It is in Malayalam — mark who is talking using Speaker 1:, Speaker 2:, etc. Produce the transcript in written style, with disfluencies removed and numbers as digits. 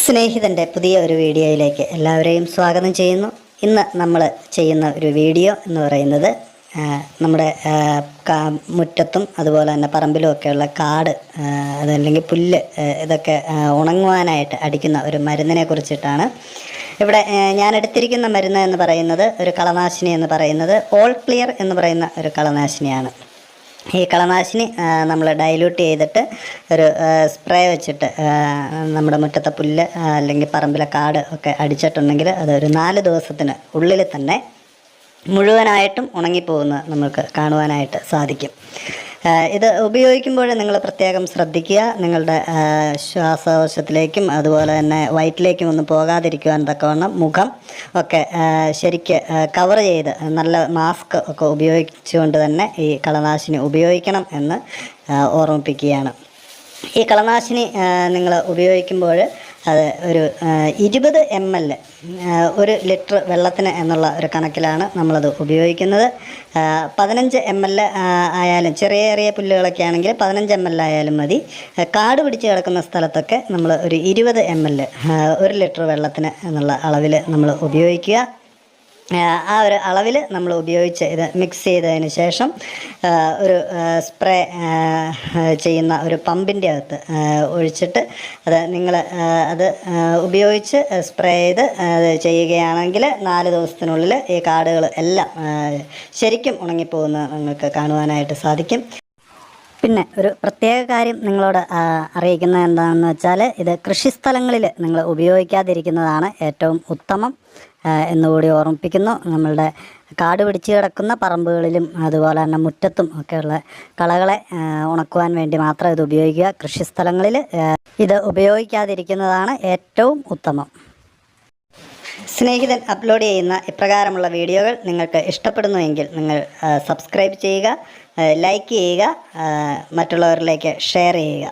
Speaker 1: സ്നേഹിതൻ്റെ പുതിയ ഒരു വീഡിയോയിലേക്ക് എല്ലാവരെയും സ്വാഗതം ചെയ്യുന്നു. ഇന്ന് നമ്മൾ ചെയ്യുന്ന ഒരു വീഡിയോ എന്ന് പറയുന്നത് നമ്മുടെ മുറ്റത്തും അതുപോലെ തന്നെ പറമ്പിലും ഒക്കെയുള്ള കാട് അതല്ലെങ്കിൽ പുല്ല് ഇതൊക്കെ ഉണങ്ങുവാനായിട്ട് അടിക്കുന്ന ഒരു മരുന്നിനെ കുറിച്ചിട്ടാണ്. ഇവിടെ ഞാൻ എടുത്തിരിക്കുന്ന മരുന്ന് എന്ന് പറയുന്നത് ഒരു കളനാശിനി എന്ന് പറയുന്നത് ഓൾ ക്ലിയർ എന്ന് പറയുന്ന ഒരു കളനാശിനിയാണ്. ഈ കളനാശിനി നമ്മൾ ഡൈല്യൂട്ട് ചെയ്തിട്ട് ഒരു സ്പ്രേ വെച്ചിട്ട് നമ്മുടെ മുറ്റത്തെ പുല്ല് അല്ലെങ്കിൽ പറമ്പിലെ കാട് ഒക്കെ അടിച്ചിട്ടുണ്ടെങ്കിൽ അത് ഒരു 4 ദിവസത്തിന് ഉള്ളിൽ തന്നെ മുഴുവനായിട്ടും ഉണങ്ങിപ്പോകുന്നത് നമുക്ക് കാണുവാനായിട്ട് സാധിക്കും. ഇത് ഉപയോഗിക്കുമ്പോൾ നിങ്ങൾ പ്രത്യേകം ശ്രദ്ധിക്കുക. നിങ്ങളുടെ ശ്വാസകോശത്തിലേക്കും അതുപോലെ തന്നെ വയറ്റിലേക്കും ഒന്നും പോകാതിരിക്കുവാൻ തക്കവണ്ണം മുഖം ഒക്കെ ശരിക്ക് കവർ ചെയ്ത് നല്ല മാസ്ക് ഒക്കെ ഉപയോഗിച്ചുകൊണ്ട് തന്നെ ഈ കളനാശിനി ഉപയോഗിക്കണം എന്ന് ഓർമ്മിപ്പിക്കുകയാണ്. ഈ കളനാശിനി നിങ്ങൾ ഉപയോഗിക്കുമ്പോൾ അത് ഒരു 20 ml 1 ലിറ്റർ വെള്ളത്തിന് എന്നുള്ള ഒരു കണക്കിലാണ് നമ്മളത് ഉപയോഗിക്കുന്നത്. 15 ml ആയാലും ചെറിയ പുല്ലുകളൊക്കെ ആണെങ്കിൽ 15 ml ആയാലും മതി. കാട് പിടിച്ച് കിടക്കുന്ന സ്ഥലത്തൊക്കെ നമ്മൾ ഒരു 20 ml 1 ലിറ്റർ വെള്ളത്തിന് എന്നുള്ള അളവിൽ നമ്മൾ ഉപയോഗിക്കുക. ആ ഒരു അളവിൽ നമ്മൾ ഉപയോഗിച്ച് ഇത് മിക്സ് ചെയ്തതിന് ശേഷം ഒരു സ്പ്രേ ചെയ്യുന്ന ഒരു പമ്പിൻ്റെ അകത്ത് ഒഴിച്ചിട്ട് അത് നിങ്ങൾ അത് ഉപയോഗിച്ച് സ്പ്രേ ചെയ്ത് അത് ചെയ്യുകയാണെങ്കിൽ 4 ദിവസത്തിനുള്ളിൽ ഈ കാടുകൾ എല്ലാം ശരിക്കും ഉണങ്ങിപ്പോകുന്നത് നിങ്ങൾക്ക് കാണുവാനായിട്ട് സാധിക്കും. പിന്നെ ഒരു പ്രത്യേക കാര്യം നിങ്ങളോട് അറിയിക്കുന്നത് എന്താണെന്ന് വെച്ചാൽ ഇത് കൃഷിസ്ഥലങ്ങളിൽ നിങ്ങൾ ഉപയോഗിക്കാതിരിക്കുന്നതാണ് ഏറ്റവും ഉത്തമം എന്നുകൂടി ഓർമ്മിപ്പിക്കുന്നു. നമ്മളുടെ കാട് പിടിച്ച് കിടക്കുന്ന പറമ്പുകളിലും അതുപോലെ തന്നെ മുറ്റത്തും ഒക്കെയുള്ള കളകളെ ഉണക്കുവാൻ വേണ്ടി മാത്രം ഇത് ഉപയോഗിക്കുക. കൃഷിസ്ഥലങ്ങളിൽ ഇത് ഉപയോഗിക്കാതിരിക്കുന്നതാണ് ഏറ്റവും ഉത്തമം. സ്നേഹിതൻ അപ്ലോഡ് ചെയ്യുന്ന ഇപ്രകാരമുള്ള വീഡിയോകൾ നിങ്ങൾക്ക് ഇഷ്ടപ്പെടുന്നുവെങ്കിൽ നിങ്ങൾ സബ്സ്ക്രൈബ് ചെയ്യുക, ലൈക്ക് ചെയ്യുക, മറ്റുള്ളവരിലേക്ക് ഷെയർ ചെയ്യുക.